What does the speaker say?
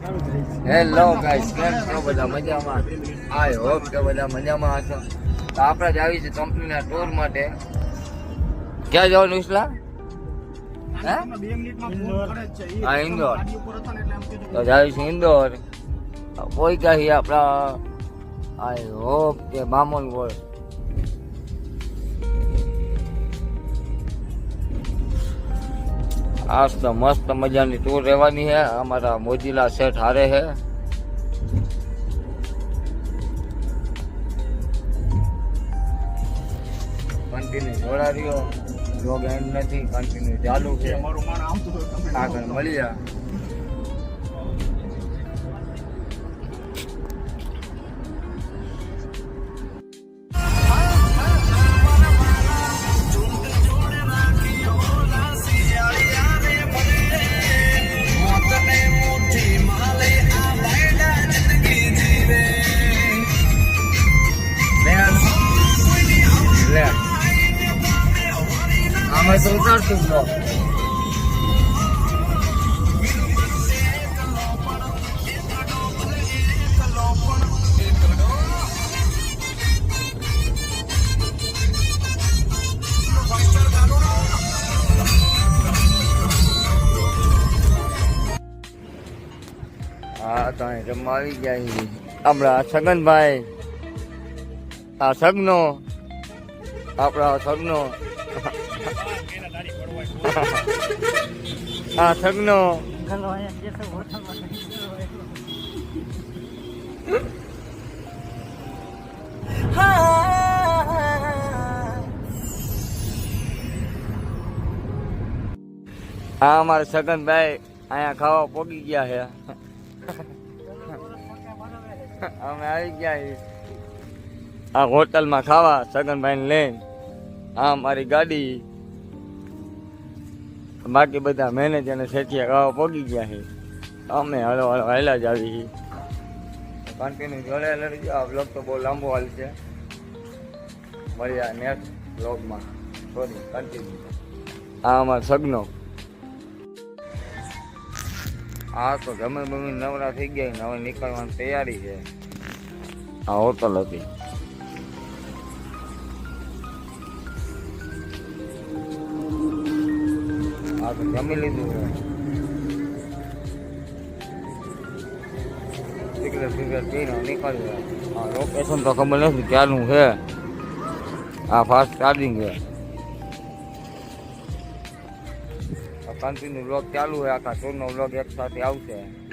Hello guys, કેમ છો બધા? મજામાં? આઈ હોપ કે બધા મજામાં હશો. તો આપણે જ આવી છે કંપનીના ટૂર માટે. ક્યાં જવાનું વિસલા? હે? હા, ઇન્દોર. તો જાવી છે ઇન્દોર. કોઈ કહી આપણા આઈ હોપ કે બામણ ગોળ. આજ તો મસ્ત મજાની ટૂર રહેવાની છે. અમારા મોજીલા સેટ હારે છે. કન્ટિન્યુ જોડા રહ્યો, જોગ એન્ડ નથી, કન્ટિન્યુ ચાલુ છે. આગળ મળી જા. આમાં તો ઉતારતું જ નો. હા, તો અહીં જમવા આવી ગયા આપણા છગનભાઈ. આ સગનો આપણા સગનો આ સગનો હા, અમારા છગનભાઈ અહીંયા ખાવા પોગી ગયા છે. અમે આવી ગયા આ હોટલમાં ખાવા છગનભાઈને લઈને. આ મારી ગાડી, બાકી બધા મેનેજર અને શેઠિયા ખાવા પોગી ગયા છે. અમે હળો હળો હાલ્યા જ આવી. કન્ટિન્યુ જોડે લડી જાઓ. બ્લોગ તો બહુ લાંબો હાલ છે. મળ્યા નેક્સ્ટ બ્લોગમાં. Sorry, continue. આ અમારો સગનો. હા, તો જમી બમી નવરા થઈ ગયા ને હવે નીકળવાની તૈયારી છે. આ હોટલ હતી. હા, તો જમી લીધું. સિગરેટ પીને નીકળ્યું. હા, લોકેશન તો ખબર નથી ક્યાંનું છે. આ ફાસ્ટ ચાર્જિંગ છે. કન્ટિન્યુ વ્લોગ ચાલુ હોય. આખા ટૂરનો વ્લોગ એક સાથે આવશે.